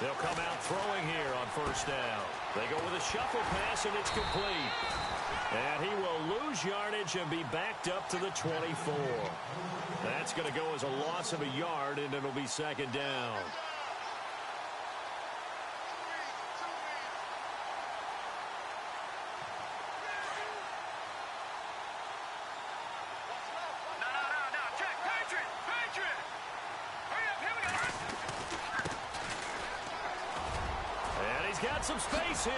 They'll come out throwing here on first down. They go with a shuffle pass, and it's complete. And he will lose yardage and be backed up to the 24. That's going to go as a loss of a yard, and it'll be second down. Got some space here.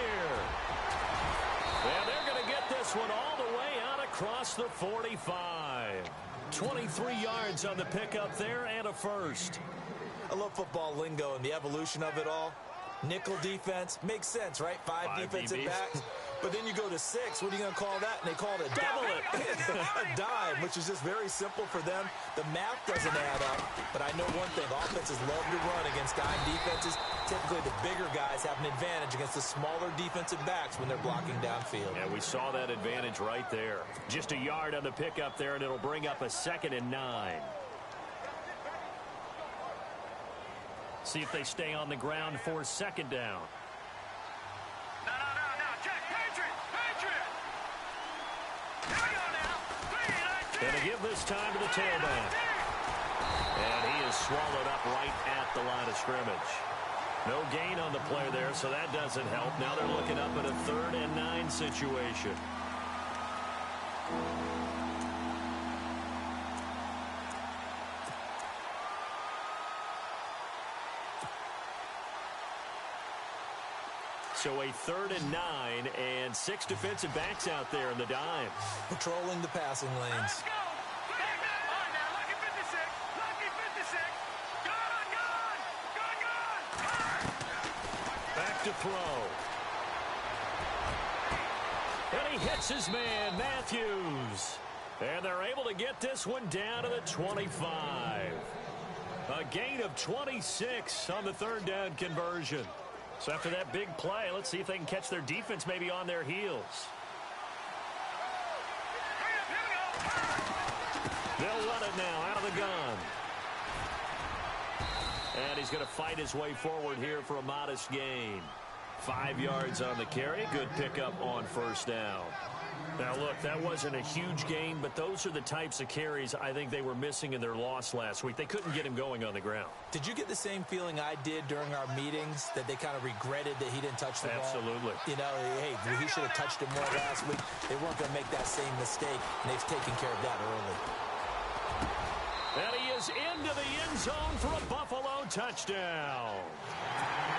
And they're going to get this one all the way out across the 45. 23 yards on the pickup there and a first. I love football lingo and the evolution of it all. Nickel defense makes sense, right? Five defensive backs. But then you go to 6. What are you going to call that? And they call it a double a dime, which is just very simple for them. The math doesn't add up. But I know one thing. Offenses love to run against dime defenses. Typically, the bigger guys have an advantage against the smaller defensive backs when they're blocking downfield. Yeah, we saw that advantage right there. Just a yard on the pickup there, and it'll bring up a 2nd and 9. See if they stay on the ground for second down. Gonna give this time to the tailback. And he is swallowed up right at the line of scrimmage. No gain on the play there, so that doesn't help. Now they're looking up at a 3rd and 9 situation. So a 3rd and 9, and 6 defensive backs out there in the dime. Patrolling the passing lanes. Back to throw. And he hits his man, Matthews. And they're able to get this one down to the 25. A gain of 26 on the 3rd down conversion. So after that big play, let's see if they can catch their defense maybe on their heels. They'll run it now out of the gun. And he's going to fight his way forward here for a modest gain. 5 yards on the carry. Good pickup on first down. Now, look, that wasn't a huge gain, but those are the types of carries I think they were missing in their loss last week. They couldn't get him going on the ground. Did you get the same feeling I did during our meetings, that they kind of regretted that he didn't touch the ball? Absolutely. You know, hey, he should have touched it more last week. They weren't going to make that same mistake, and they've taken care of that early. And he is into the end zone for a Buffalo touchdown.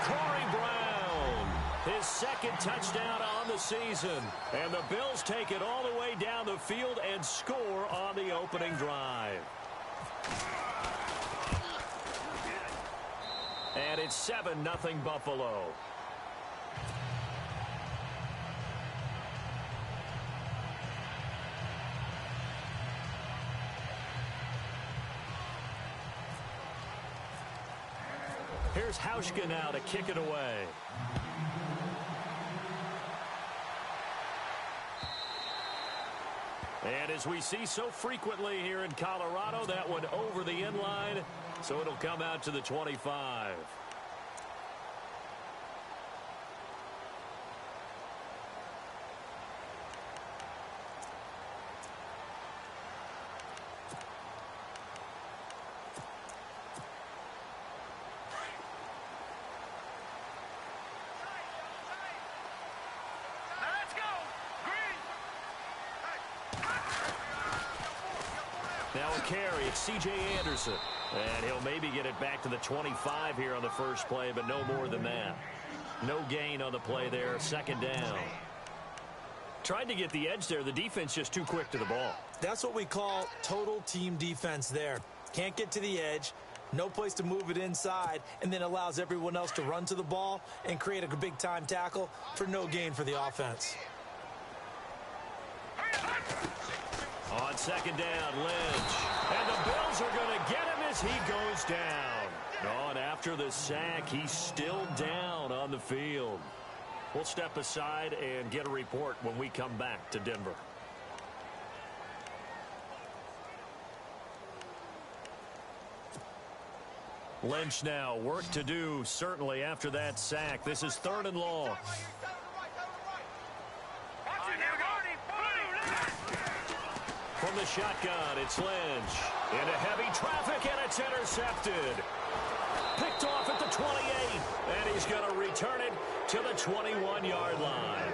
Corey Brown, his 2nd touchdown on the season. And the Bills take it all the way down the field and score on the opening drive. And it's 7-0 Buffalo. Here's Hauschka now to kick it away. And as we see so frequently here in Colorado, that one over the end line, so it'll come out to the 25. Now a carry, it's C.J. Anderson. And he'll maybe get it back to the 25 here on the first play, but no more than that. No gain on the play there, 2nd down. Tried to get the edge there. The defense just too quick to the ball. That's what we call total team defense there. Can't get to the edge, no place to move it inside, and then allows everyone else to run to the ball and create a big-time tackle for no gain for the offense. On 2nd down, Lynch. And the Bills are going to get him as he goes down. Oh, and after the sack, he's still down on the field. We'll step aside and get a report when we come back to Denver. Lynch now, work to do, certainly, after that sack. This is 3rd and long. From the shotgun, it's Lynch. Into heavy traffic, and it's intercepted. Picked off at the 28, and he's going to return it to the 21-yard line.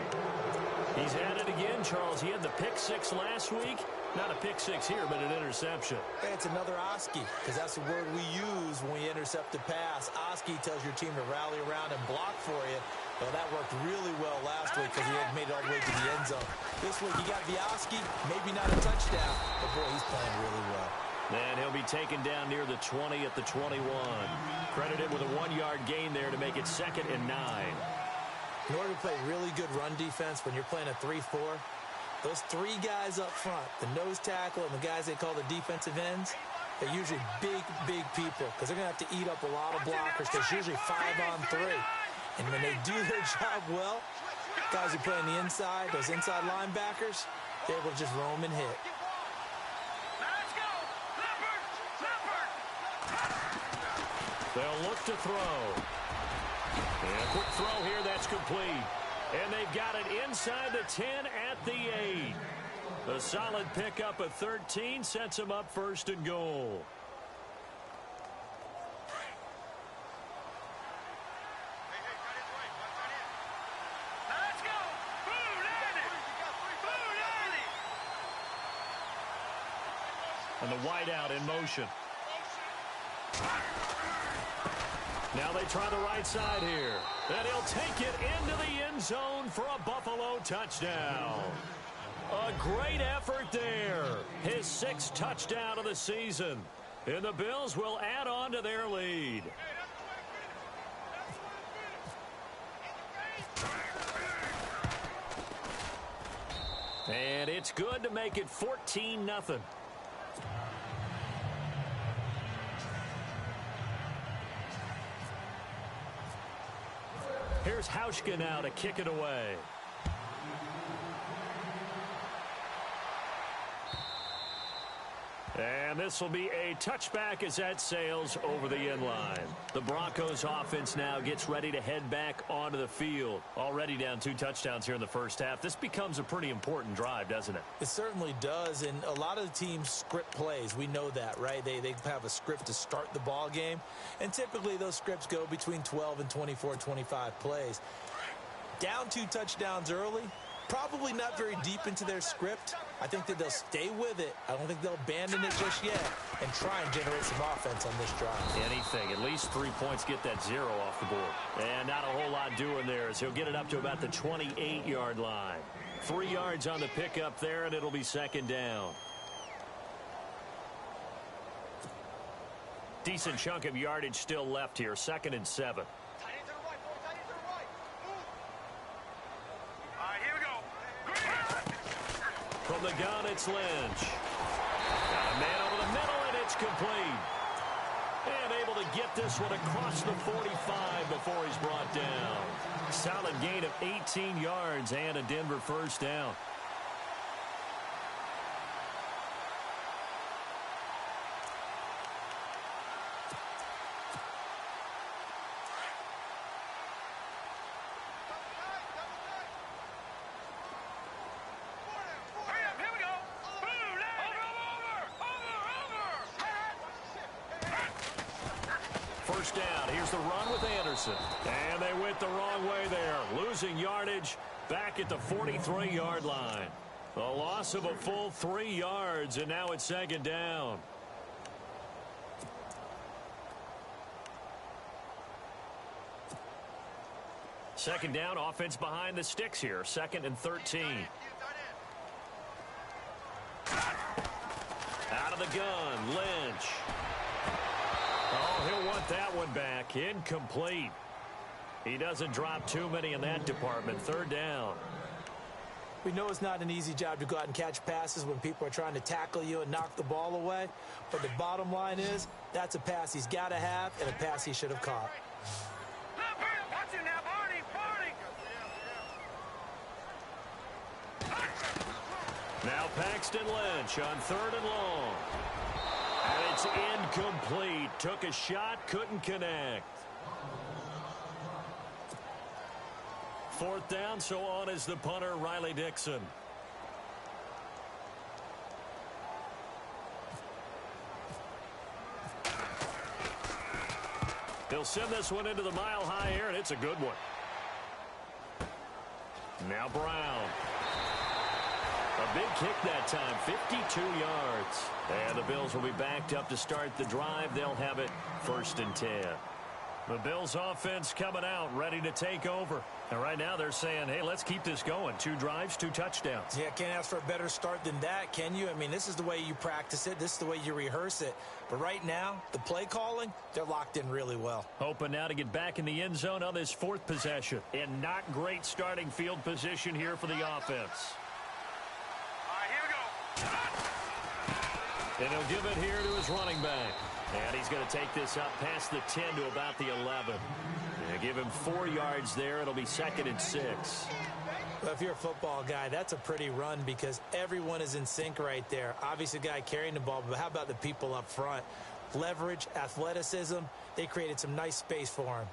He's at it again, Charles. He had the pick 6 last week. Not a pick 6 here, but an interception. Hey, it's another Oski, because that's the word we use when we intercept a pass. Oski tells your team to rally around and block for you. Well, that worked really well last week because he had made it all the way to the end zone. This week, he got the Oski, maybe not a touchdown, but boy, he's playing really well. And he'll be taken down near the 20 at the 21. Credited with a 1-yard gain there to make it 2nd and 9. In order to play really good run defense when you're playing a 3-4, those 3 guys up front, the nose tackle and the guys they call the defensive ends, they're usually big, big people because they're going to have to eat up a lot of blockers because usually 5-on-3. And when they do their job well, guys who play on the inside, those inside linebackers, they're able to just roam and hit. They'll look to throw. And a quick throw here, that's complete. And they've got it inside the 10 at the 8. A solid pickup of 13 sets them up 1st and goal. And the wideout in motion. Now they try the right side here. And he'll take it into the end zone for a Buffalo touchdown. A great effort there. His 6th touchdown of the season. And the Bills will add on to their lead. And it's good to make it 14-0. Here's Hauschka now to kick it away. And this will be a touchback as that sails over the end line. The Broncos offense now gets ready to head back onto the field. Already down 2 touchdowns here in the first half. This becomes a pretty important drive, doesn't it? It certainly does, and a lot of the teams script plays. We know that, right? They have a script to start the ball game, and typically those scripts go between 12 and 24, 25 plays. Down 2 touchdowns early, probably not very deep into their script. I think that they'll stay with it. I don't think they'll abandon it just yet and try and generate some offense on this drive. Anything. At least 3 points get that 0 off the board. And not a whole lot doing there as he'll get it up to about the 28-yard line. 3 yards on the pickup there, and it'll be 2nd down. Decent chunk of yardage still left here. 2nd and 7. From the gun, it's Lynch. Got a man over the middle, and it's complete. And able to get this one across the 45 before he's brought down. Solid gain of 18 yards and a Denver 1st down. Down. Here's the run with Anderson. And they went the wrong way there. Losing yardage back at the 43-yard line. A loss of a full 3 yards, and now it's 2nd down. Second down, offense behind the sticks here. 2nd and 13. Out of the gun, Lynch. Oh, he'll want that one back. Incomplete. He doesn't drop too many in that department. 3rd down. We know it's not an easy job to go out and catch passes when people are trying to tackle you and knock the ball away. But the bottom line is, that's a pass he's got to have and a pass he should have caught. Now Paxton Lynch on 3rd and long. And it's incomplete. Took a shot, couldn't connect. 4th down, so on is the punter, Riley Dixon. He'll send this one into the mile-high air, and it's a good one. Now Brown. A big kick that time, 52 yards. And the Bills will be backed up to start the drive. They'll have it 1st and 10. The Bills offense coming out, ready to take over. And right now they're saying, hey, let's keep this going. 2 drives, 2 touchdowns. Yeah, can't ask for a better start than that, can you? I mean, this is the way you practice it. This is the way you rehearse it. But right now, the play calling, they're locked in really well. Hoping now to get back in the end zone on this 4th possession. And not great starting field position here for the offense. All right, here we go. And he'll give it here to his running back. And he's going to take this up past the 10 to about the 11. And give him 4 yards there. It'll be 2nd and 6. Well, if you're a football guy, that's a pretty run because everyone is in sync right there. Obviously, the guy carrying the ball, but how about the people up front? Leverage, athleticism, they created some nice space for him.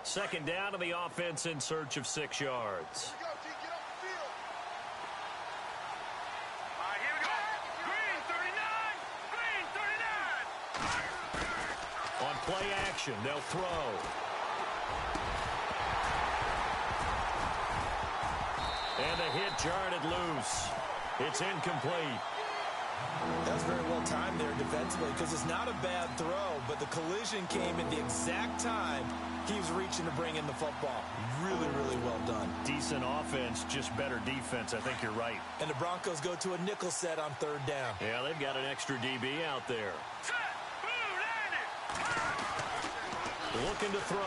2nd down to the offense in search of 6 yards. Play action. They'll throw. And the hit jarred it loose. It's incomplete. That was very well timed there defensively because it's not a bad throw, but the collision came at the exact time he was reaching to bring in the football. Really, really well done. Decent offense, just better defense. I think you're right. And the Broncos go to a nickel set on 3rd down. Yeah, they've got an extra DB out there. Looking to throw.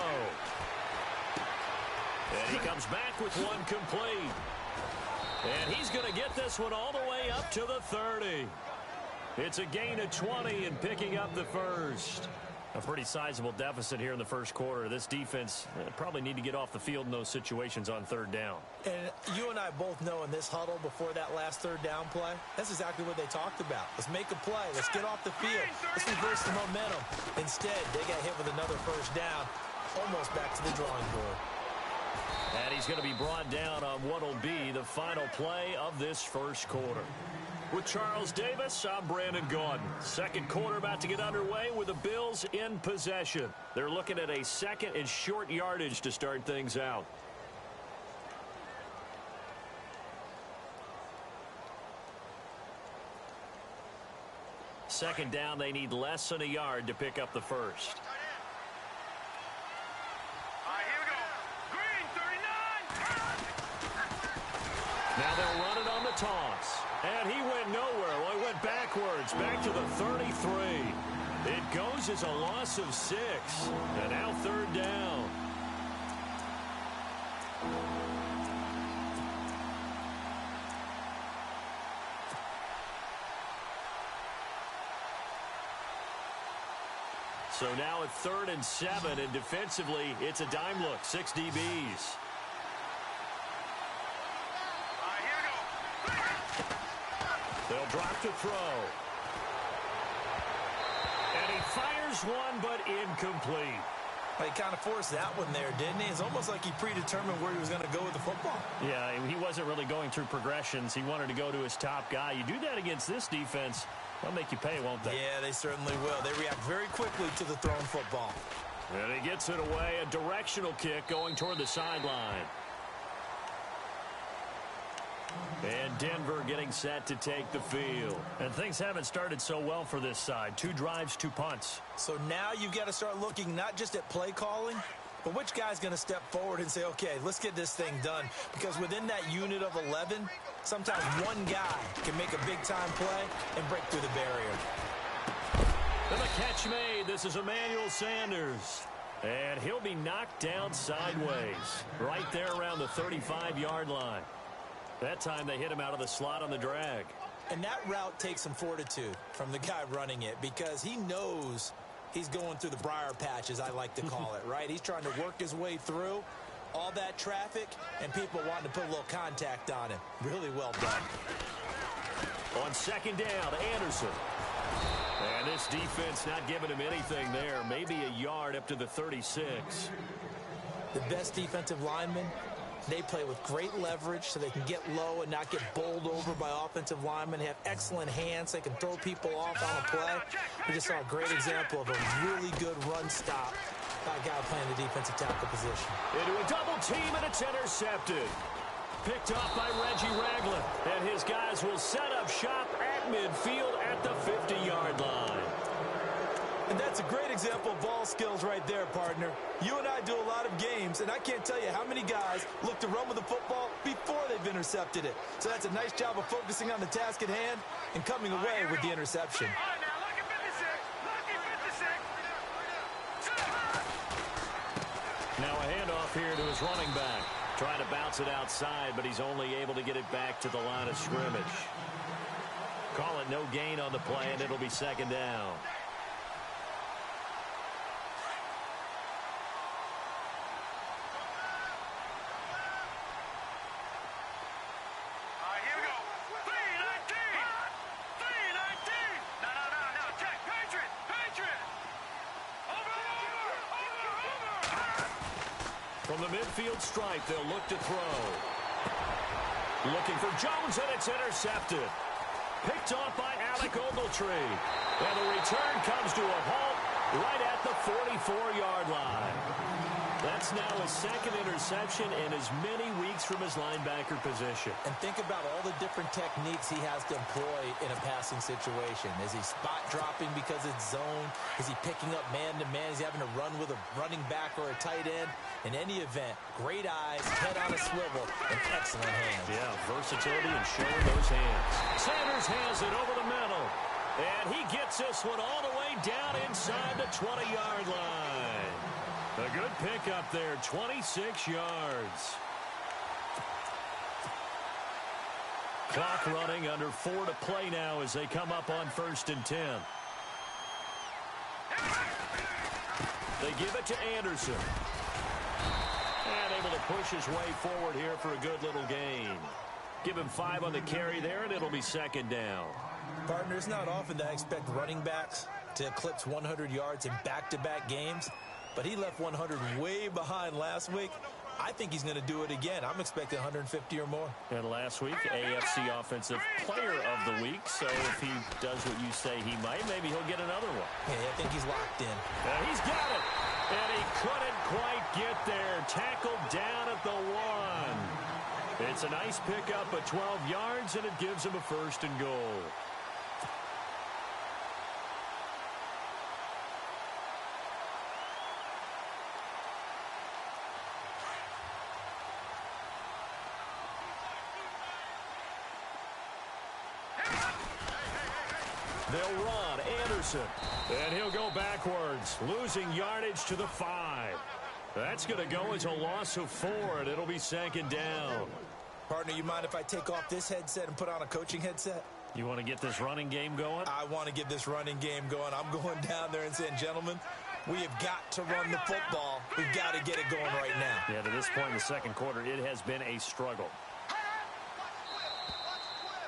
And he comes back with one complete. And he's going to get this one all the way up to the 30. It's a gain of 20 and picking up the 1st. A pretty sizable deficit here in the 1st quarter. This defense probably need to get off the field in those situations on 3rd down. And you and I both know in this huddle before that last 3rd down play, that's exactly what they talked about. Let's make a play. Let's get off the field. Let's reverse the momentum. Instead, they got hit with another 1st down, almost back to the drawing board. And he's going to be brought down on what will be the final play of this 1st quarter. With Charles Davis, I'm Brandon Gaudin. 2nd quarter about to get underway with the Bills in possession. They're looking at a 2nd and short yardage to start things out. Second down, they need less than a yard to pick up the 1st. Now they'll run it on the toss. And he went nowhere. Well, he went backwards, back to the 33. It goes as a loss of 6. And now 3rd down. So now it's 3rd and 7, and defensively, it's a dime look. 6 DBs. They'll drop to throw. And he fires one, but incomplete. He kind of forced that one there, didn't he? It's almost like he predetermined where he was going to go with the football. Yeah, he wasn't really going through progressions. He wanted to go to his top guy. You do that against this defense, they'll make you pay, won't they? Yeah, they certainly will. They react very quickly to the thrown football. And he gets it away, a directional kick going toward the sideline. And Denver getting set to take the field. And things haven't started so well for this side. 2 drives, 2 punts. So now you've got to start looking not just at play calling, but which guy's going to step forward and say, okay, let's get this thing done. Because within that unit of 11, sometimes one guy can make a big-time play and break through the barrier. And the catch made. This is Emmanuel Sanders. And he'll be knocked down sideways. Right there around the 35-yard line. That time they hit him out of the slot on the drag. And that route takes some fortitude from the guy running it because he knows he's going through the briar patch, as I like to call it, right? He's trying to work his way through all that traffic and people wanting to put a little contact on him. Really well done. On 2nd down, Anderson. And this defense not giving him anything there. Maybe a yard up to the 36. The best defensive linemen, they play with great leverage so they can get low and not get bowled over by offensive linemen. They have excellent hands. They can throw people off on a play. We just saw a great example of a really good run stop by a guy playing the defensive tackle position. Into a double team, and it's intercepted. Picked off by Reggie Ragland. And his guys will set up shop at midfield at the 50-yard line. And that's a great example of ball skills right there, partner. You and I do a lot of games, and I can't tell you how many guys look to run with the football before they've intercepted it. So that's a nice job of focusing on the task at hand and coming away with the interception. All right, now, look at 56. Now a handoff here to his running back. Trying to bounce it outside, but he's only able to get it back to the line of scrimmage. Call it no gain on the play, and it'll be second down. From the midfield stripe, they'll look to throw. Looking for Jones, and it's intercepted. Picked off by Alec Ogletree. And the return comes to a halt right at the 44-yard line. That's now his second interception in as many weeks from his linebacker position. And think about all the different techniques he has to employ in a passing situation. Is he spot dropping because it's zone? Is he picking up man-to-man? Is he having to run with a running back or a tight end? In any event, great eyes, head on a swivel, and excellent hands. Yeah, versatility and showing those hands. Sanders has it over the middle. And he gets this one all the way down inside the 20-yard line. A good pickup there, 26 yards. Clock running, under 4 to play now as they come up on 1st and 10. They give it to Anderson. And able to push his way forward here for a good little gain. Give him 5 on the carry there, and it'll be second down. Partner, it's not often that I expect running backs to eclipse 100 yards in back-to-back games. But he left 100 way behind last week. I think he's going to do it again. I'm expecting 150 or more. And last week, AFC Offensive Player of the Week. So if he does what you say he might, maybe he'll get another one. Yeah, I think he's locked in. He's got it. And he couldn't quite get there. Tackled down at the 1. It's a nice pickup of 12 yards, and it gives him a 1st and goal. They'll run Anderson, and he'll go backwards, losing yardage to the 5. That's going to go as a loss of 4, and it'll be second down. Partner, you mind if I take off this headset and put on a coaching headset? You want to get this running game going? I want to get this running game going. I'm going down there and saying, gentlemen, we have got to run the football. We've got to get it going right now. Yeah, to this point in the second quarter, it has been a struggle.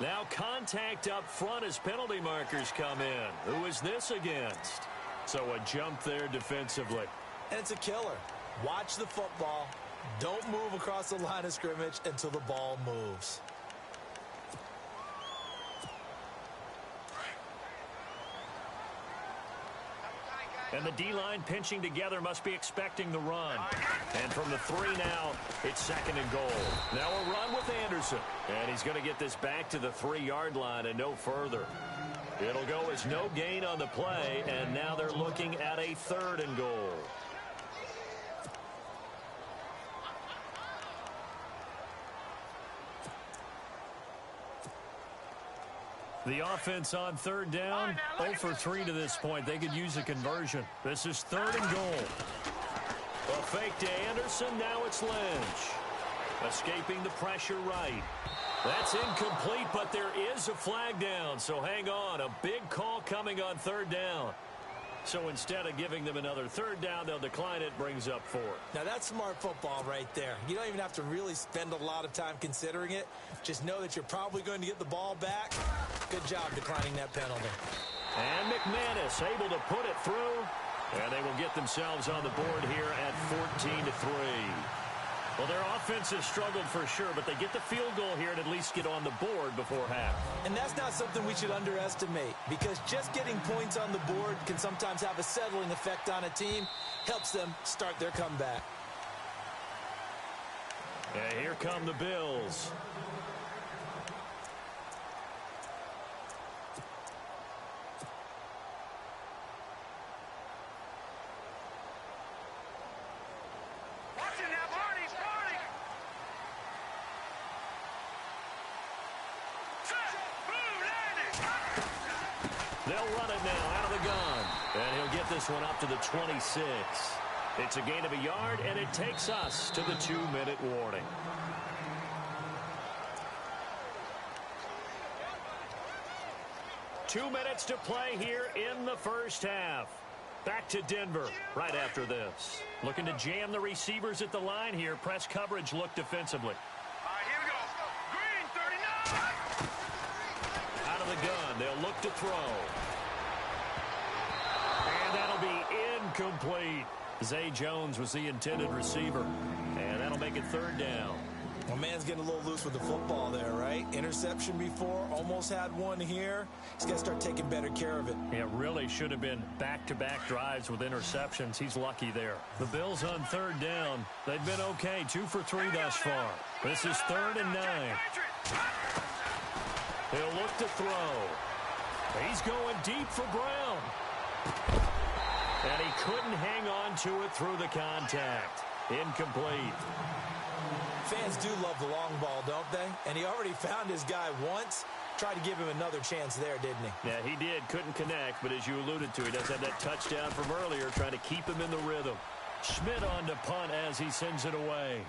Now contact up front as penalty markers come in. Who is this against? So a jump there defensively. And it's a killer. Watch the football. Don't move across the line of scrimmage until the ball moves. And the D-line pinching together must be expecting the run. And from the 3 now, it's second and goal. Now a run with Anderson. And he's going to get this back to the 3-yard line and no further. It'll go as no gain on the play, and now they're looking at a 3rd and goal. The offense on 3rd down, 0 for 3 to this point. They could use a conversion. This is 3rd and goal. A fake to Anderson. Now it's Lynch. Escaping the pressure right. That's incomplete, but there is a flag down. So hang on. A big call coming on 3rd down. So instead of giving them another 3rd down, they'll decline it, brings up 4. Now that's smart football right there. You don't even have to really spend a lot of time considering it. Just know that you're probably going to get the ball back. Good job declining that penalty. And McManus able to put it through. And they will get themselves on the board here at 14-3. Well, their offense has struggled for sure, but they get the field goal here and at least get on the board before half. And that's not something we should underestimate, because just getting points on the board can sometimes have a settling effect on a team, helps them start their comeback. And here come the Bills. They'll run it now out of the gun. And he'll get this one up to the 26. It's a gain of a yard, and it takes us to the 2-minute warning. Two minutes to play here in the first half. Back to Denver right after this. Looking to jam the receivers at the line here. Press coverage look defensively. Here we go. Green, 39. Out of the gun, they'll look to throw. And that'll be incomplete. Zay Jones was the intended receiver. And that'll make it third down. Well, man's getting a little loose with the football there, right? Interception before, almost had one here. He's got to start taking better care of it. Yeah, really should have been back-to-back drives with interceptions. He's lucky there. The Bills on third down. They've been okay, 2 for 3 thus far. This is 3rd and 9. He'll look to throw. He's going deep for Brown. And he couldn't hang on to it through the contact. Incomplete. Fans do love the long ball, don't they? And he already found his guy once. Tried to give him another chance there, didn't he? Yeah, he did. Couldn't connect, but as you alluded to, he does have that touchdown from earlier, trying to keep him in the rhythm. Schmidt on to punt as he sends it away.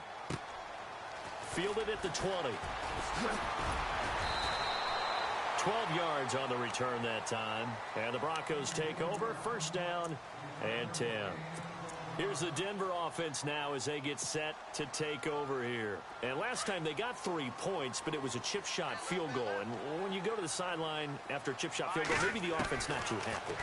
Fielded at the 20. 12 yards on the return that time. And the Broncos take over. First down and 10. Here's the Denver offense now as they get set to take over here. And last time they got 3 points, but it was a chip shot field goal. And when you go to the sideline after a chip shot field goal, maybe the offense not too happy.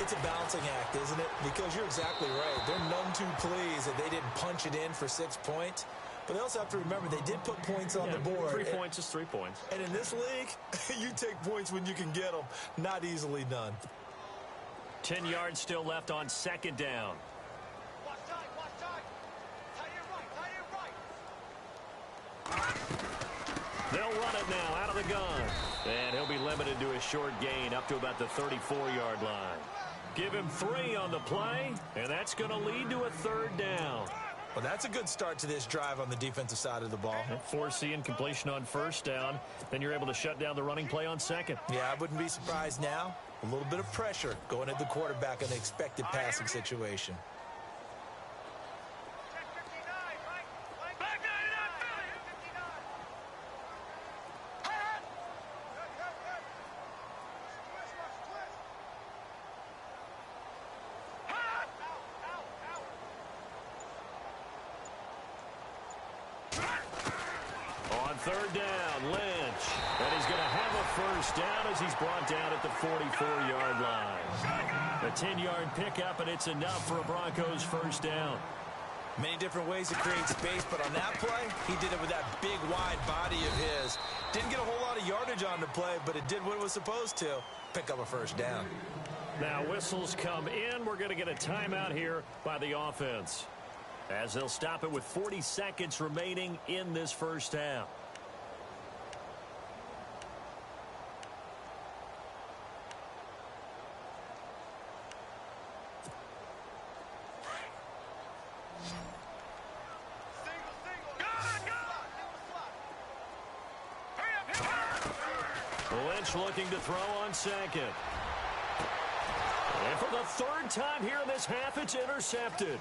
It's a balancing act, isn't it? Because you're exactly right. They're none too pleased that they didn't punch it in for 6 points. But they also have to remember they did put points on the board. 3 points is 3 points. And in this league, you take points when you can get them. Not easily done. 10 yards still left on second down. They'll run it now out of the gun. And he'll be limited to a short gain up to about the 34-yard line. Give him 3 on the play, and that's going to lead to a third down. Well, that's a good start to this drive on the defensive side of the ball. Forcing incompletion on first down. Then you're able to shut down the running play on second. Yeah, I wouldn't be surprised now. A little bit of pressure going at the quarterback in an expected passing situation. Third down, Lynch. And he's going to have a first down as he's brought down at the 44-yard line. A 10-yard pickup, and it's enough for a Broncos first down. Many different ways to create space, but on that play, he did it with that big, wide body of his. Didn't get a whole lot of yardage on the play, but it did what it was supposed to. Pick up a first down. Now whistles come in. We're going to get a timeout here by the offense, as they'll stop it with 40 seconds remaining in this first half. Lynch looking to throw on second. And for the third time here in this half, it's intercepted.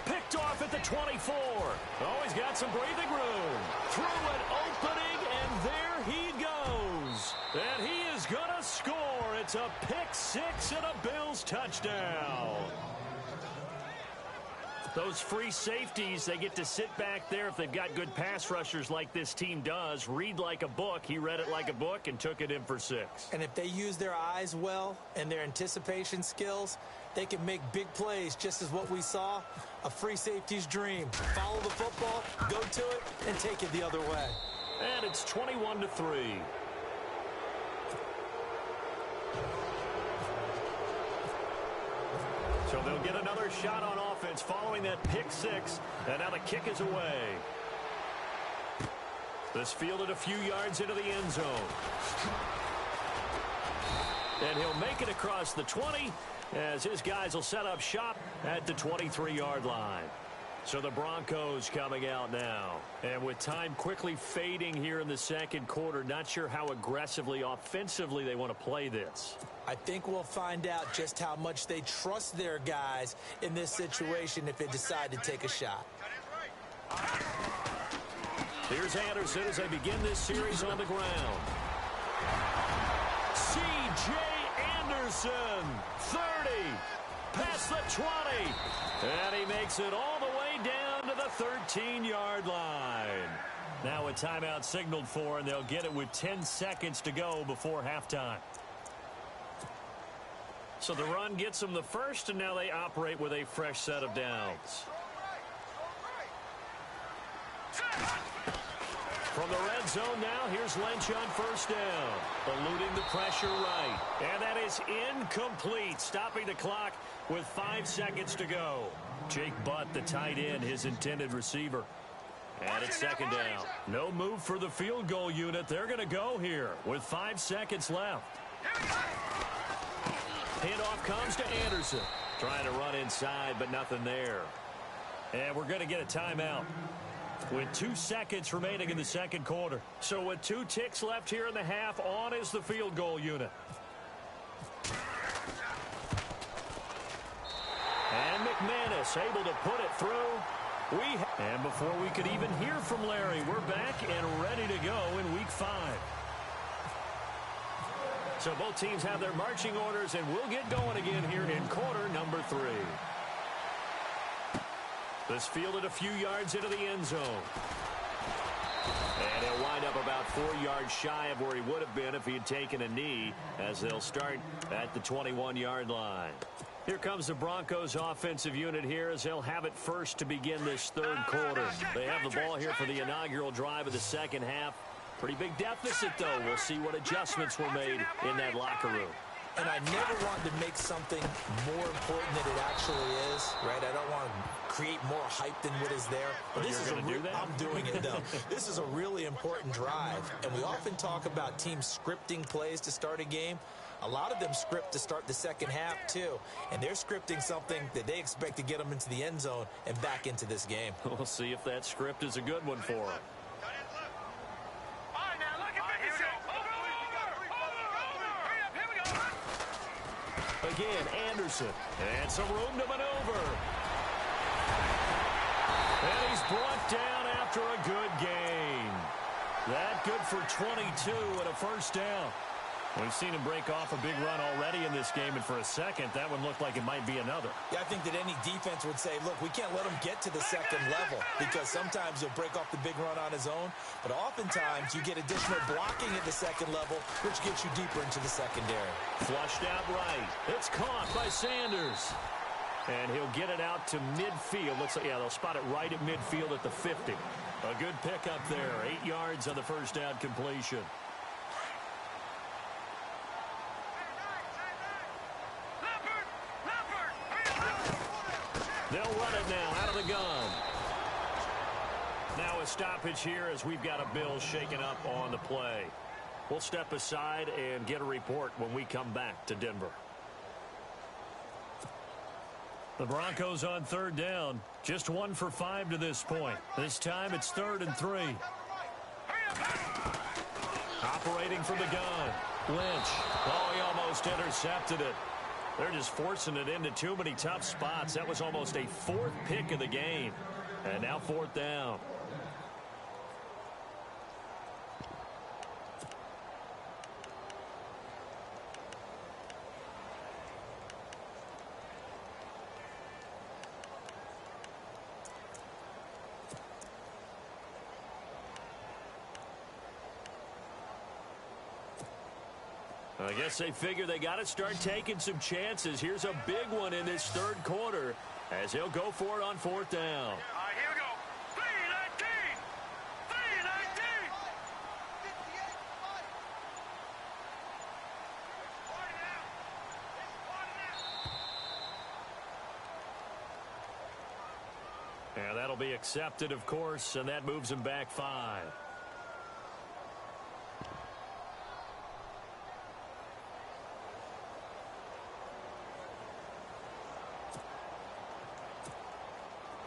Picked off at the 24. Oh, he's got some breathing room. Through an opening, and there he goes. And he is going to score. It's a pick six and a Bills touchdown. Those free safeties, they get to sit back there if they've got good pass rushers like this team does. Read like a book. He read it like a book and took it in for 6. And if they use their eyes well and their anticipation skills, they can make big plays, just as what we saw, a free safety's dream. Follow the football, go to it, and take it the other way. And it's 21-3. So they'll get another shot on offense following that pick 6, and now the kick is away. This fielded a few yards into the end zone. And he'll make it across the 20 as his guys will set up shop at the 23-yard line. So the Broncos coming out now. And with time quickly fading here in the second quarter, not sure how aggressively, offensively they want to play this. I think we'll find out just how much they trust their guys in this situation if they decide to take a shot. Here's Anderson as they begin this series on the ground. C.J. Anderson, 30, past the 20, and he makes it all the way down to the 13-yard line. Now a timeout signaled for, and they'll get it with 10 seconds to go before halftime. So the run gets them the first, and now they operate with a fresh set of downs. From the red zone now, here's Lynch on first down. Eluding the pressure right. And that is incomplete, stopping the clock with 5 seconds to go. Jake Butt, the tight end, his intended receiver. And it's second down. No move for the field goal unit. They're going to go here with 5 seconds left. Handoff comes to Anderson. Trying to run inside, but nothing there. And we're going to get a timeout with 2 seconds remaining in the second quarter. So with 2 ticks left here in the half, on is the field goal unit. And McManus able to put it through. And before we could even hear from Larry, we're back and ready to go in week 5. So both teams have their marching orders, and we'll get going again here in quarter number 3. This fielded a few yards into the end zone. And he'll wind up about 4 yards shy of where he would have been if he had taken a knee, as they'll start at the 21-yard line. Here comes the Broncos offensive unit here as they'll have it first to begin this third quarter. They have the ball here for the inaugural drive of the second half. Pretty big deficit, though. We'll see what adjustments were made in that locker room. And I never want to make something more important than it actually is, right? I don't want to create more hype than what is there. But this is I'm doing it, though. This is a really important drive. And we often talk about teams scripting plays to start a game. A lot of them script to start the second half, too. And they're scripting something that they expect to get them into the end zone and back into this game. We'll see if that script is a good one for them. Again, Anderson. And some room to maneuver. And he's brought down after a good gain. That good for 22 and a first down. We've seen him break off a big run already in this game, and for a second, that one looked like it might be another. Yeah, I think that any defense would say, look, we can't let him get to the second level, because sometimes he'll break off the big run on his own, but oftentimes you get additional blocking at the second level, which gets you deeper into the secondary. Flushed out right. It's caught by Sanders. And he'll get it out to midfield. Looks like, yeah, they'll spot it right at midfield at the 50. A good pickup there. 8 yards on the first down completion. They'll run it now out of the gun. Now a stoppage here as we've got a Bills shaken up on the play. We'll step aside and get a report when we come back to Denver. The Broncos on third down. Just 1 for 5 to this point. This time it's 3rd and 3. Operating from the gun. Lynch. Oh, he almost intercepted it. They're just forcing it into too many tough spots. That was almost a 4th pick of the game. And now 4th down. I guess they figure they got to start taking some chances. Here's a big one in this third quarter as he'll go for it on fourth down. All right, here we go. 3-19. 3-19. And that'll be accepted, of course, and that moves him back 5.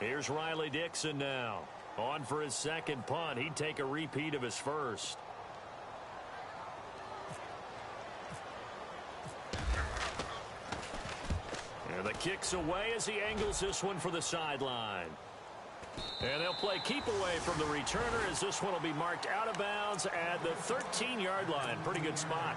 Here's Riley Dixon now. On for his second punt. He'd take a repeat of his first. And the kick's away as he angles this one for the sideline. And they'll play keep away from the returner as this one will be marked out of bounds at the 13-yard line. Pretty good spot.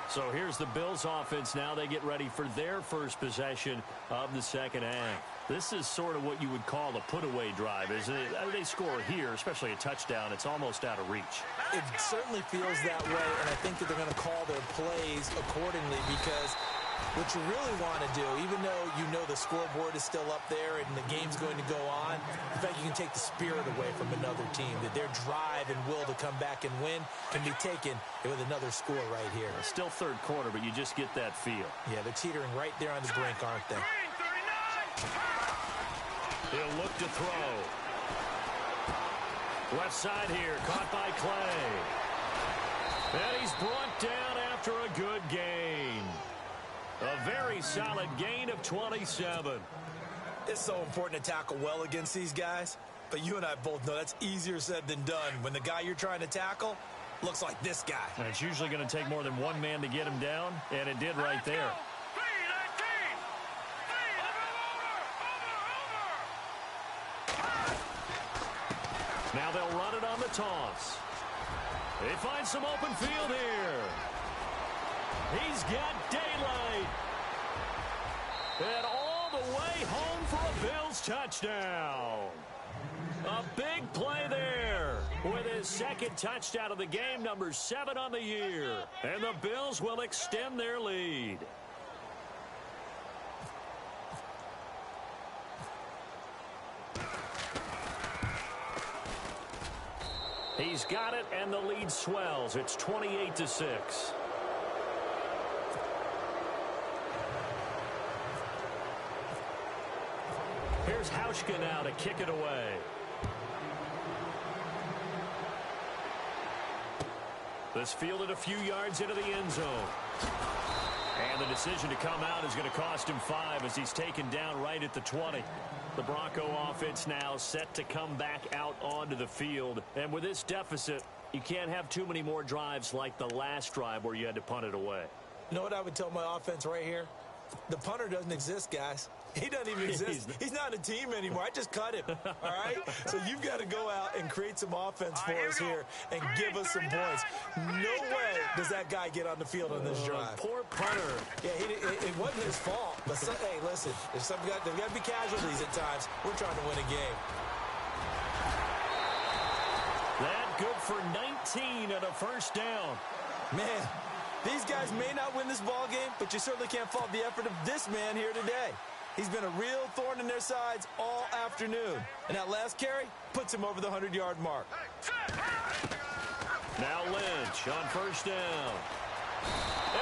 So here's the Bills offense now. They get ready for their first possession of the second half. This is sort of what you would call a put-away drive, isn't it? They score here, especially a touchdown. It's almost out of reach. It certainly feels that way, and I think that they're going to call their plays accordingly because what you really want to do, even though you know the scoreboard is still up there and the game's going to go on, in fact, you can take the spirit away from another team, that their drive and will to come back and win can be taken with another score right here. Still third quarter, but you just get that feel. Yeah, they're teetering right there on the brink, aren't they? He'll look to throw. Left side here, caught by Clay. And he's brought down after a good gain. A very solid gain of 27. It's so important to tackle well against these guys, but you and I both know that's easier said than done when the guy you're trying to tackle looks like this guy. And it's usually going to take more than one man to get him down, and it did right there. Now they'll run it on the toss. They find some open field here. He's got daylight. And all the way home for a Bills touchdown. A big play there with his second touchdown of the game, number 7 on the year. And the Bills will extend their lead. He's got it, and the lead swells. It's 28-6. Here's Hauschka now to kick it away. This fielded a few yards into the end zone. And the decision to come out is going to cost him 5 as he's taken down right at the 20. The Bronco offense now set to come back out onto the field. And with this deficit, you can't have too many more drives like the last drive where you had to punt it away. You know what I would tell my offense right here? The punter doesn't exist, guys. He doesn't even exist. He's not a team anymore. I just cut him, all right? So you've got to go out and create some offense for us here and give us some points. No way does that guy get on the field on this drive. Poor punter. Yeah, it wasn't his fault. But, hey, listen, there's got to be casualties at times. We're trying to win a game. That good for 19 and a first down. Man, these guys may not win this ball game, but you certainly can't fault the effort of this man here today. He's been a real thorn in their sides all afternoon. And that last carry puts him over the 100-yard mark. Now Lynch on first down.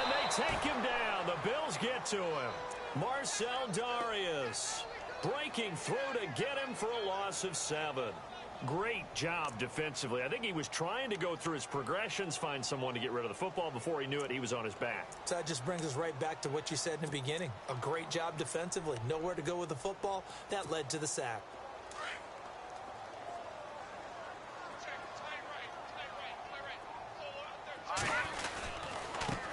And they take him down. The Bills get to him. Marcel Darius breaking through to get him for a loss of 7. Great job defensively. I think he was trying to go through his progressions, find someone to get rid of the football. Before he knew it, he was on his back. So that just brings us right back to what you said in the beginning. A great job defensively. Nowhere to go with the football. That led to the sack.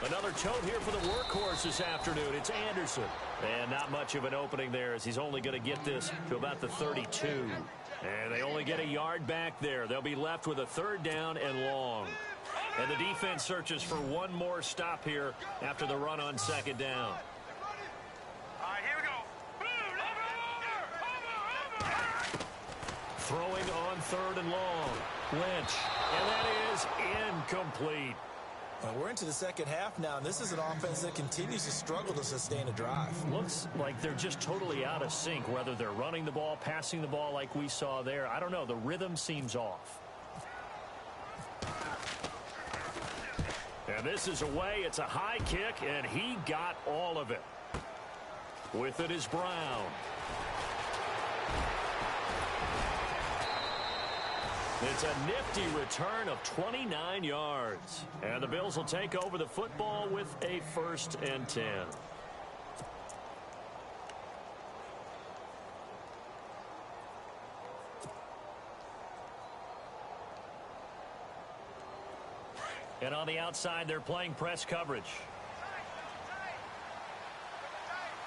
Another tote here for the workhorse this afternoon. It's Anderson. And not much of an opening there as he's only going to get this to about the 32. And they only get a yard back there. They'll be left with a third down and long. And the defense searches for one more stop here after the run on second down. All right, here we go. Over. Throwing on third and long. Lynch. And that is incomplete. We're into the second half now, and this is an offense that continues to struggle to sustain a drive. Looks like they're just totally out of sync, whether they're running the ball, passing the ball like we saw there. I don't know. The rhythm seems off. And this is away. It's a high kick, and he got all of it. With it is Brown. It's a nifty return of 29 yards. And the Bills will take over the football with a 1st and 10. And on the outside, they're playing press coverage.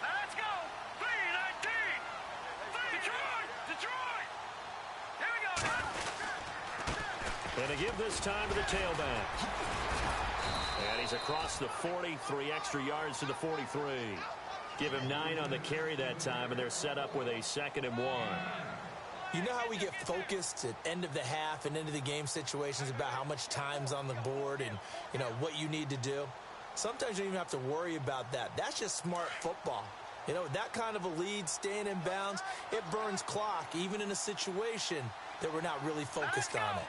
Let's go. 3-19. Detroit. Here we go. And to give this time to the tailback. And he's across the 40, 3 extra yards to the 43. Give him 9 on the carry that time, and they're set up with a 2nd and 1. You know how we get focused at end of the half and end of the game situations about how much time's on the board and, you know, what you need to do? Sometimes you don't even have to worry about that. That's just smart football. You know, that kind of a lead, staying in bounds, it burns clock, even in a situation that we're not really focused on it.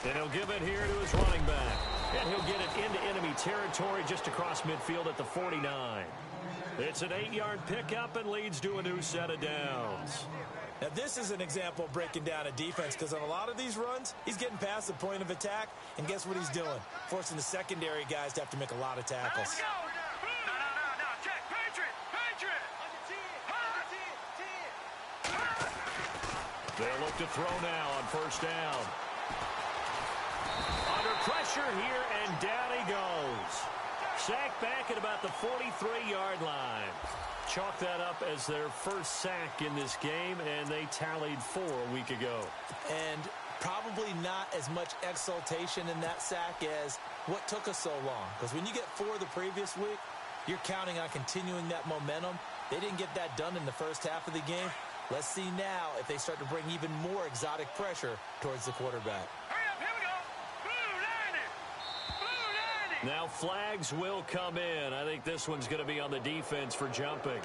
And he'll give it here to his running back. And he'll get it into enemy territory just across midfield at the 49. It's an 8-yard pickup and leads to a new set of downs. Now, this is an example of breaking down a defense, because on a lot of these runs, he's getting past the point of attack, and guess what he's doing? Forcing the secondary guys to have to make a lot of tackles. No, check. Patriot. They'll look to throw now on 1st down. Under pressure here, and down he goes. Sacked back at about the 43-yard line. Chalk that up as their first sack in this game, and they tallied 4 a week ago. And probably not as much exultation in that sack as what took us so long. Because when you get 4 the previous week, you're counting on continuing that momentum. They didn't get that done in the first half of the game. Let's see now if they start to bring even more exotic pressure towards the quarterback. Now flags will come in. I think this one's going to be on the defense for jumping.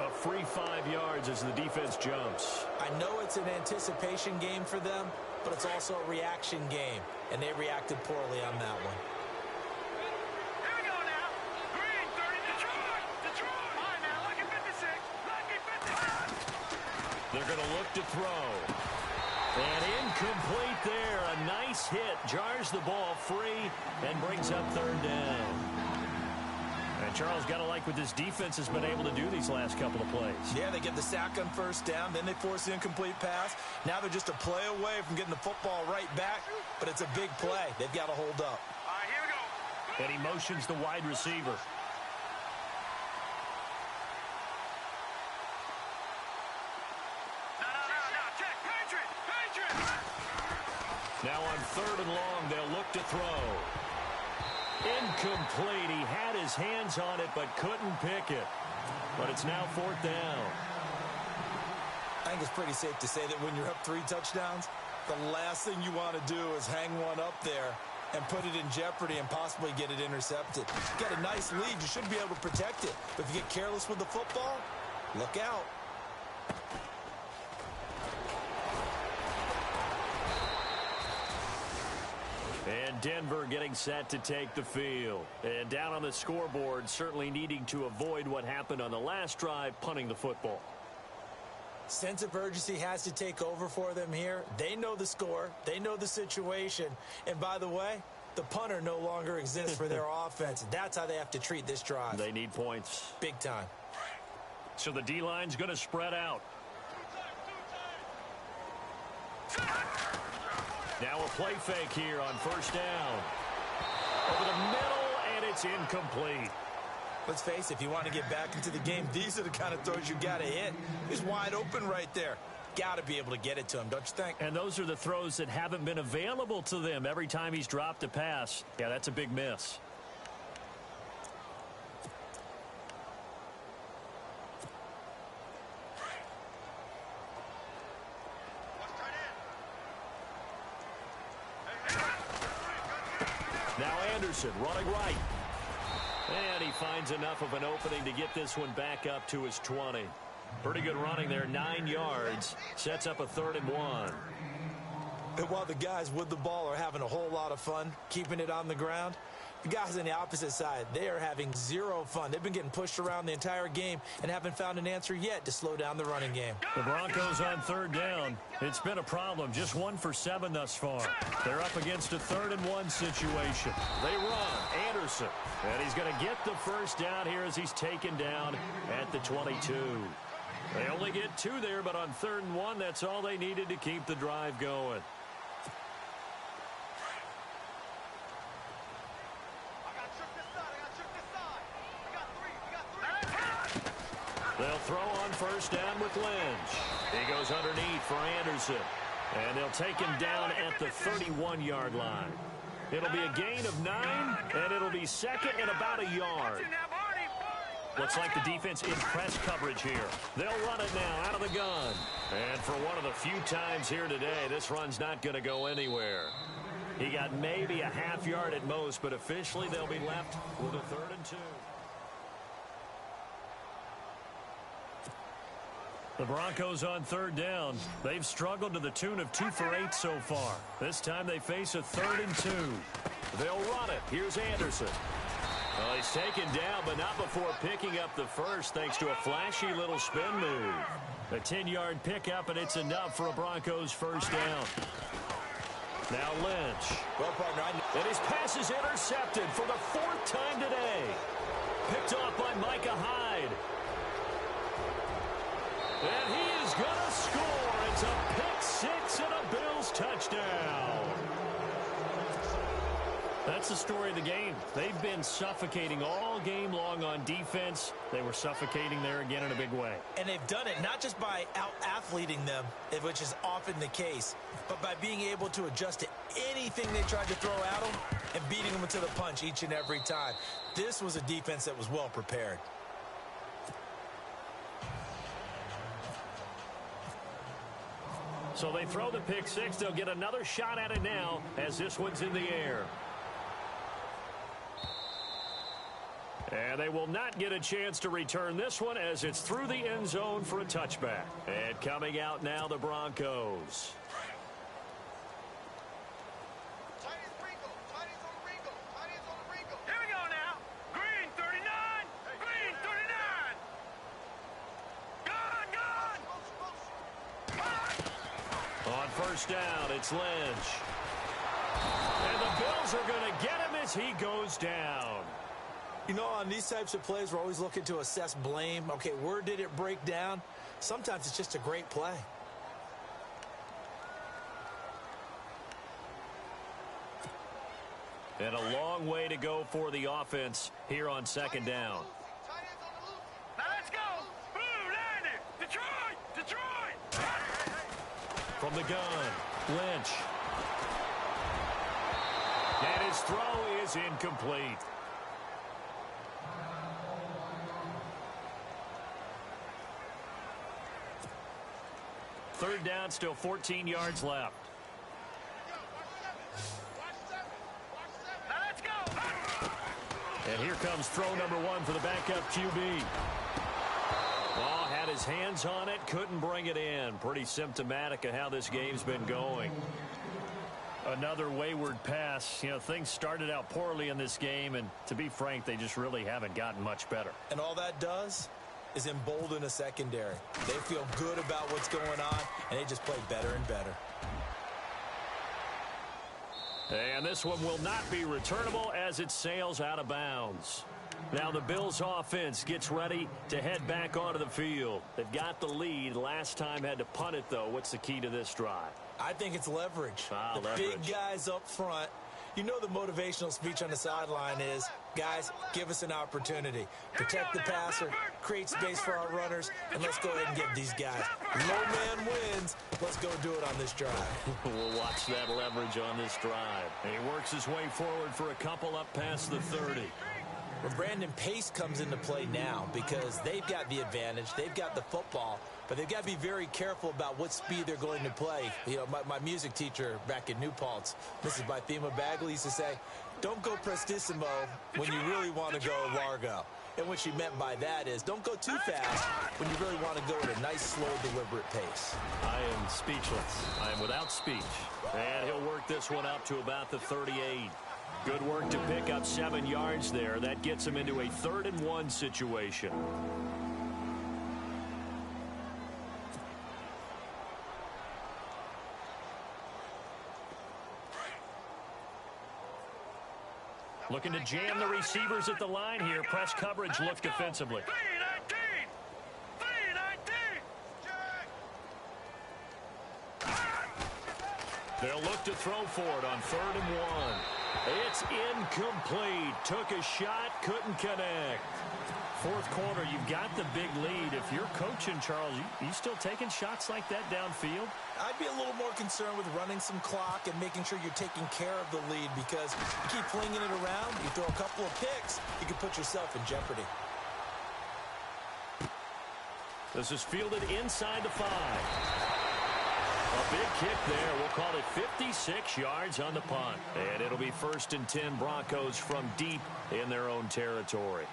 A free 5 yards as the defense jumps. I know it's an anticipation game for them, but it's also a reaction game, and they reacted poorly on that one. Here we go now. Green 30, Detroit. All right, now, lucky 56. Lucky 56. They're going to look to throw. And incomplete there. A nice hit. Jars the ball free and brings up 3rd down. And Charles, got to like what this defense has been able to do these last couple of plays. Yeah, they get the sack on 1st down. Then they force the incomplete pass. Now they're just a play away from getting the football right back. But it's a big play. They've got to hold up. All right, here we go. And he motions the wide receiver. Now on 3rd and long, they'll look to throw. Incomplete. He had his hands on it, but couldn't pick it. But it's now 4th down. I think it's pretty safe to say that when you're up 3 touchdowns, the last thing you want to do is hang one up there and put it in jeopardy and possibly get it intercepted. You got a nice lead. You should be able to protect it. But if you get careless with the football, look out. And Denver getting set to take the field. And down on the scoreboard, certainly needing to avoid what happened on the last drive, punting the football. Sense of urgency has to take over for them here. They know the score. They know the situation. And by the way, the punter no longer exists for their offense. That's how they have to treat this drive. They need points. Big time. So the D-line's going to spread out. Now a play fake here on 1st down. Over the middle, and it's incomplete. Let's face it, if you want to get back into the game, these are the kind of throws you got to hit. He's wide open right there. Got to be able to get it to him, don't you think? And those are the throws that haven't been available to them every time he's dropped a pass. Yeah, that's a big miss. Now Anderson running right. And he finds enough of an opening to get this one back up to his 20. Pretty good running there, 9 yards. Sets up a 3rd and 1. And while the guys with the ball are having a whole lot of fun keeping it on the ground, the guys on the opposite side, they are having zero fun. They've been getting pushed around the entire game and haven't found an answer yet to slow down the running game. The Broncos on 3rd down. It's been a problem. Just 1 for 7 thus far. They're up against a 3rd and 1 situation. They run. Anderson. And he's going to get the first down here as he's taken down at the 22. They only get 2 there, but on 3rd and 1, that's all they needed to keep the drive going. They'll throw on 1st down with Lynch. He goes underneath for Anderson. And they'll take him down at the 31-yard line. It'll be a gain of 9, and it'll be 2nd and about a yard. Looks like the defense in press coverage here. They'll run it now out of the gun. And for one of the few times here today, this run's not going to go anywhere. He got maybe a half yard at most, but officially they'll be left with a 3rd and 2. The Broncos on 3rd down. They've struggled to the tune of 2 for 8 so far. This time they face a 3rd and 2. They'll run it. Here's Anderson. Well, he's taken down, but not before picking up the first thanks to a flashy little spin move. A 10-yard pickup, and it's enough for a Broncos 1st down. Now Lynch. Well, partner, and his pass is intercepted for the 4th time today. Picked off by Micah Hyde. And he is going to score. It's a pick-6 and a Bills touchdown. That's the story of the game. They've been suffocating all game long on defense. They were suffocating there again in a big way. And they've done it not just by out-athleting them, which is often the case, but by being able to adjust to anything they tried to throw at them and beating them to the punch each and every time. This was a defense that was well prepared. So they throw the pick-6. They'll get another shot at it now as this one's in the air. And they will not get a chance to return this one as it's through the end zone for a touchback. And coming out now, the Broncos. Here we go now. Green 39. Green 39. Gone. On 1st down, it's Lynch. And the Bills are going to get him as he goes down. You know, on these types of plays, we're always looking to assess blame. Okay, where did it break down? Sometimes it's just a great play. And a long way to go for the offense here on 2nd down. Now let's go. Blue landed. Detroit. Detroit. From the gun, Lynch. And his throw is incomplete. Third down, still 14 yards left. Now let's go. And here comes throw number 1 for the backup QB. Oh, had his hands on it, couldn't bring it in. Pretty symptomatic of how this game's been going. Another wayward pass. You know, things started out poorly in this game, and to be frank, they just really haven't gotten much better. And all that does is embolden a secondary. They feel good about what's going on, and they just play better and better. And this one will not be returnable as it sails out of bounds. Now the Bills offense gets ready to head back onto the field. They've got the lead. Last time had to punt it, though. What's the key to this drive? I think it's leverage. The leverage. Big guys up front. You know the motivational speech on the sideline is, guys, give us an opportunity. Protect the passer, create space for our runners, and let's go ahead and get these guys. Low man wins. Let's go do it on this drive. We'll watch that leverage on this drive. And he works his way forward for a couple up past the 30. Well, Brandon, pace comes into play now because they've got the advantage. They've got the football, but they've got to be very careful about what speed they're going to play. You know, my music teacher back in New Paltz, Mrs. Bythema Bagley, used to say, don't go prestissimo when you really want to go largo. And what she meant by that is don't go too fast when you really want to go at a nice, slow, deliberate pace. I am speechless. I am without speech. And he'll work this one up to about the 38. Good work to pick up 7 yards there. That gets him into a 3rd and 1 situation. Looking to jam the receivers at the line here. Press coverage look defensively. 3-19. They'll look to throw for it on 3rd and 1. It's incomplete. Took a shot, couldn't connect. 4th quarter, you've got the big lead. If you're coaching, Charles, you still taking shots like that downfield? I'd be a little more concerned with running some clock and making sure you're taking care of the lead, because you keep flinging it around, you throw a couple of picks, you can put yourself in jeopardy. This is fielded inside the 5. A big kick there. We'll call it 56 yards on the punt. And it'll be 1st and 10 Broncos from deep in their own territory.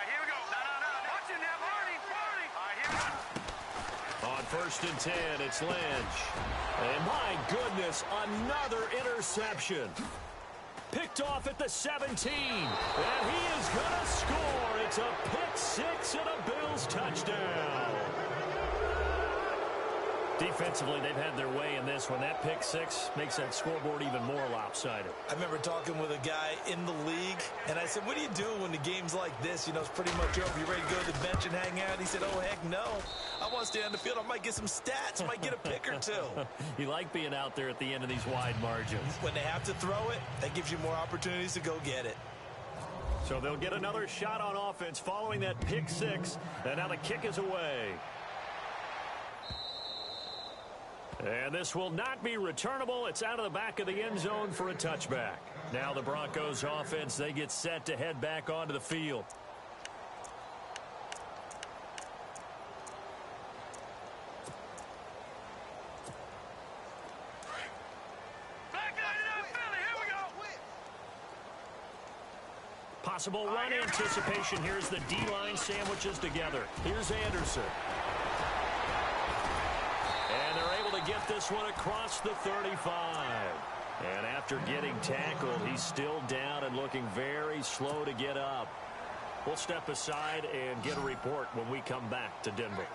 Here we go. No. Watch it now, Barney. All right, here we go. On 1st and 10, it's Lynch. And my goodness, another interception. Picked off at the 17. And he is going to score. It's a pick 6 and a Bills touchdown. Defensively, they've had their way in this one. That pick 6 makes that scoreboard even more lopsided. I remember talking with a guy in the league, and I said, what do you do when the game's like this? You know, it's pretty much over. You ready to go to the bench and hang out? He said, oh, heck no. I want to stay on the field. I might get some stats. I might get a pick or 2. You like being out there at the end of these wide margins. When they have to throw it, that gives you more opportunities to go get it. So they'll get another shot on offense following that pick 6, and now the kick is away. And this will not be returnable. It's out of the back of the end zone for a touchback. Now the Broncos offense, they get set to head back onto the field. Possible run anticipation. Here's the D-line sandwiches together. Here's Anderson. And they're able to get this one across the 35. And after getting tackled, he's still down and looking very slow to get up. We'll step aside and get a report when we come back to Denver.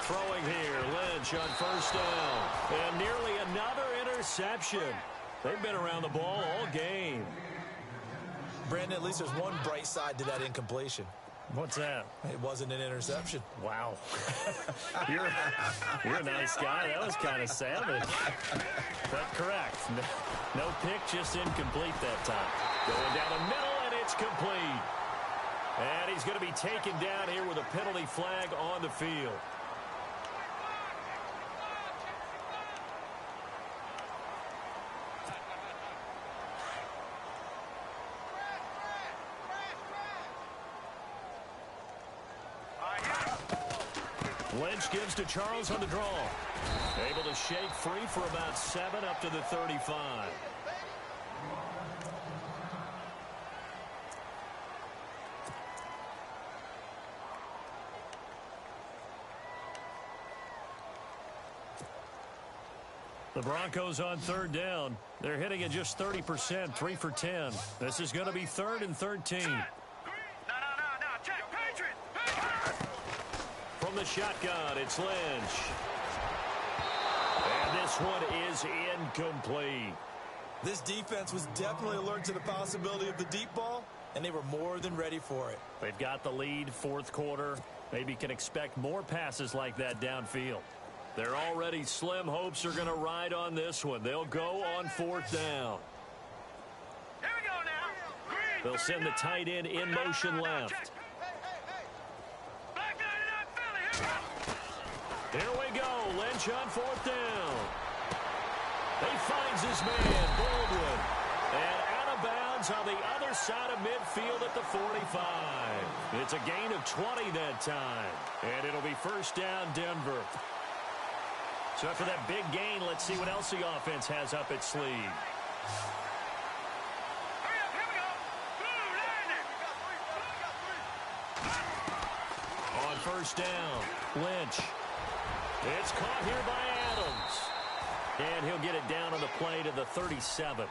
Throwing here, Lynch on 1st down. And nearly another interception. They've been around the ball all game. Brandon, at least there's one bright side to that incompletion. What's that? It wasn't an interception. Wow. You're a nice guy. That was kind of savage. But correct. No pick, just incomplete that time. Going down the middle, and it's complete. And he's going to be taken down here with a penalty flag on the field. Lynch gives to Charles on the draw. Able to shake free for about 7 up to the 35. The Broncos on 3rd down. They're hitting at just 30%, 3 for 10. This is going to be 3rd and 13. Check, Patriot. From the shotgun, it's Lynch. And this one is incomplete. This defense was definitely alert to the possibility of the deep ball, and they were more than ready for it. They've got the lead, 4th quarter. Maybe can expect more passes like that downfield. They're already slim hopes are going to ride on this one. They'll go on 4th down. Here we go now. Green, They'll send the tight end in motion left. Here we go. Lynch on fourth down. He finds his man, Baldwin. And out of bounds on the other side of midfield at the 45. It's a gain of 20 that time. And it'll be first down, Denver. So after that big gain, let's see what else the offense has up its sleeve. On first down, Lynch. It's caught here by Adams. And he'll get it down on the play to the 37.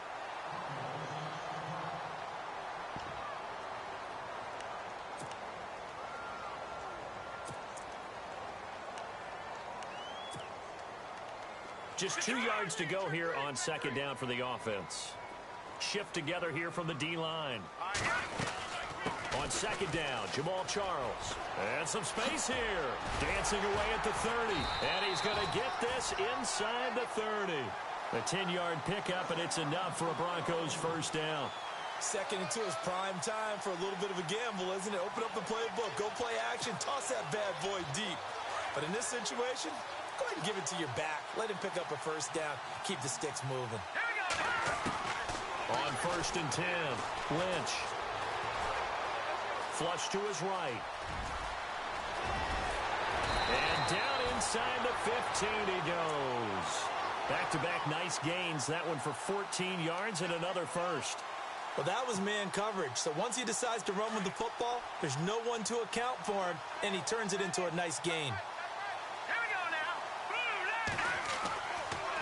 Just 2 yards to go here on second down for the offense. Shift together here from the D-line. On second down, Jamal Charles. And some space here. Dancing away at the 30. And he's going to get this inside the 30. A 10-yard pickup, and it's enough for a Broncos first down. Second and 2 is prime time for a little bit of a gamble, isn't it? Open up the playbook, go play action, toss that bad boy deep. But in this situation, go ahead and give it to your back. Let him pick up a first down. Keep the sticks moving. On first and 10, Lynch. Flush to his right. And down inside the 15 he goes. Back-to-back nice gains. That one for 14 yards and another first. Well, that was man coverage. So once he decides to run with the football, there's no one to account for him, and he turns it into a nice gain.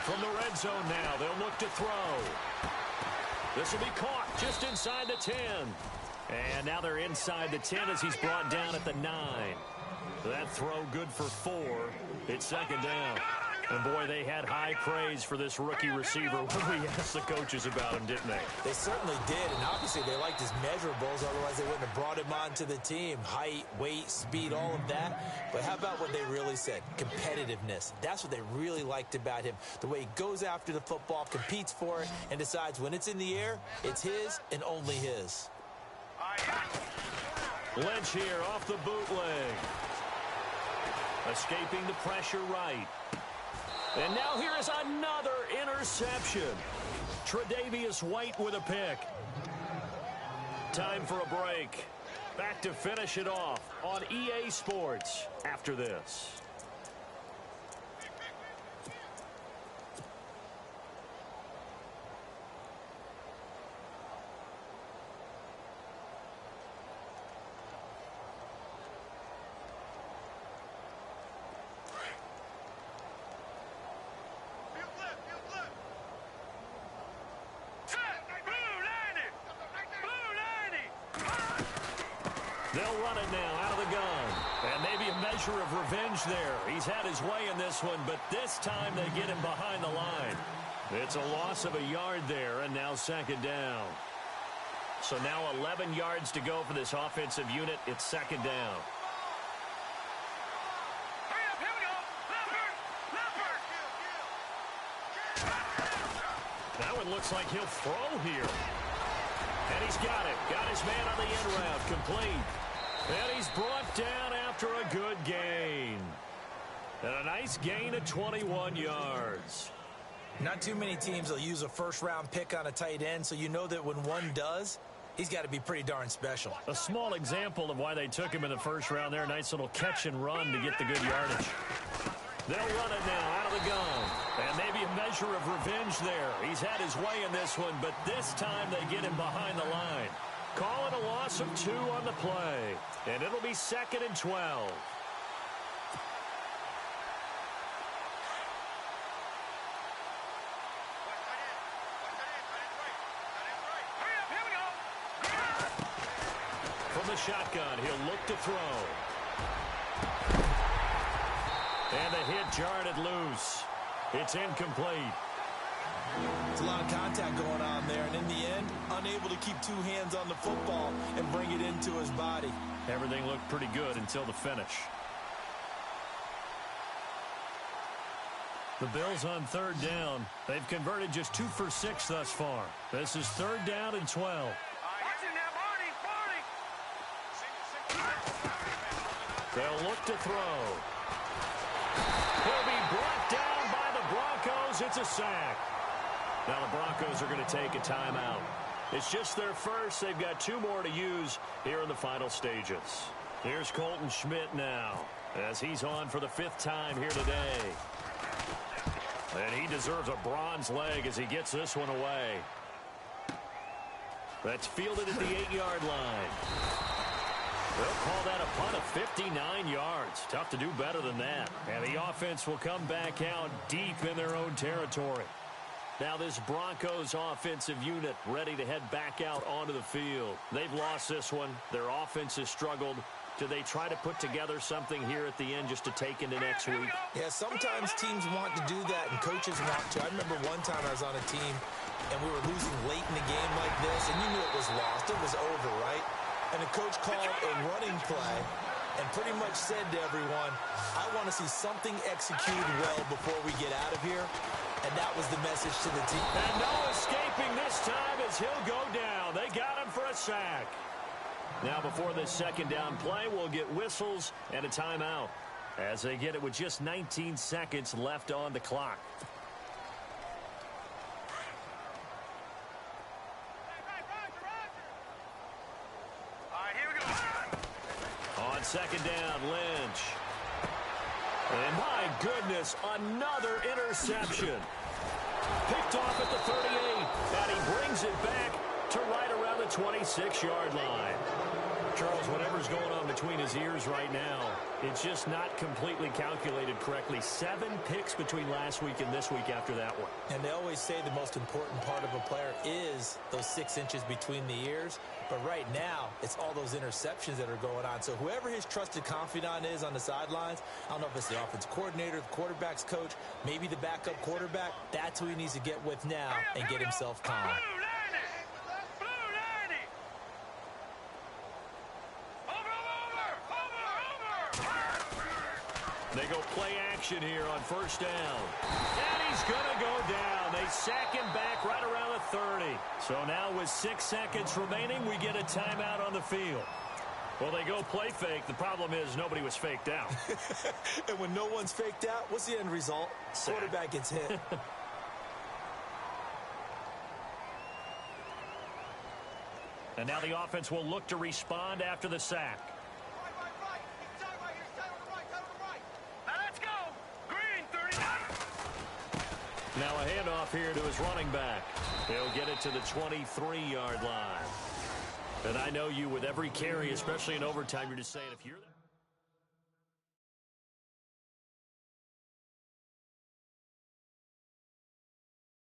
From the red zone now, they'll look to throw. This will be caught just inside the 10. And now they're inside the 10 as he's brought down at the 9. That throw good for 4. It's second down. And, boy, they had high praise for this rookie receiver when we asked the coaches about him, didn't they? They certainly did, and obviously they liked his measurables. Otherwise, they wouldn't have brought him onto the team. Height, weight, speed, all of that. But how about what they really said? Competitiveness. That's what they really liked about him. The way he goes after the football, competes for it, and decides when it's in the air, it's his and only his. Lynch here off the bootleg. Escaping the pressure right. And now here is another interception. Tre'Davious White with a pick. Time for a break. Back to finish it off on EA Sports after this. They'll run it now out of the gun. And maybe a measure of revenge there. He's had his way in this one, but this time they get him behind the line. It's a loss of a yard there, and now second down. So now 11 yards to go for this offensive unit. It's second down. That one looks like he'll throw here. And he's got it. Got his man on the end route. Complete. And he's brought down after a good gain. And a nice gain of 21 yards. Not too many teams will use a first-round pick on a tight end, so you know that when one does, he's got to be pretty darn special. A small example of why they took him in the first round there. Nice little catch and run to get the good yardage. They'll run it now out of the gun. And maybe a measure of revenge there. He's had his way in this one, but this time they get him behind the line. Call it a loss of 2 on the play. And it'll be second and 12. From the shotgun, he'll look to throw. And the hit jarred it loose. It's incomplete. There's a lot of contact going on there, and in the end, unable to keep 2 hands on the football and bring it into his body. Everything looked pretty good until the finish. The Bills on third down. They've converted just 2 for 6 thus far. This is third down and 12. Watching that ball. They'll look to throw. He'll be brought down by the Broncos. It's a sack. Now the Broncos are going to take a timeout. It's just their first. They've got 2 more to use here in the final stages. Here's Colton Schmidt now, as he's on for the 5th time here today. And he deserves a bronze leg as he gets this one away. That's fielded at the 8-yard line. They'll call that a punt of 59 yards. Tough to do better than that. And the offense will come back out deep in their own territory. Now this Broncos offensive unit ready to head back out onto the field. They've lost this one. Their offense has struggled. Do they try to put together something here at the end just to take into next week? Yeah, sometimes teams want to do that and coaches want to. I remember one time I was on a team and we were losing late in the game like this, and you knew it was lost. It was over, right? And the coach called a running play and pretty much said to everyone, I want to see something executed well before we get out of here. And that was the message to the team. And no escaping this time as he'll go down. They got him for a sack. Now before this second down play, we'll get whistles and a timeout as they get it with just 19 seconds left on the clock. All right, here we go. On second down, Lynch. And my goodness, another interception. Picked off at the 38, and he brings it back to right around the 26-yard line. Charles, whatever's going on between his ears right now, it's just not completely calculated correctly. 7 picks between last week and this week after that one. And they always say the most important part of a player is those 6 inches between the ears. But right now, it's all those interceptions that are going on. So whoever his trusted confidant is on the sidelines, I don't know if it's the offensive coordinator, the quarterback's coach, maybe the backup quarterback, that's who he needs to get with now and get himself calm. They go play action here on first down. And he's going to go down. They sack him back right around the 30. So now with 6 seconds remaining, we get a timeout on the field. Well, they go play fake. The problem is nobody was faked out. And when no one's faked out, what's the end result? Sack. Quarterback gets hit. And now the offense will look to respond after the sack. Now a handoff here to his running back. He'll get it to the 23-yard line. And I know you with every carry, especially in overtime, you're just saying if you're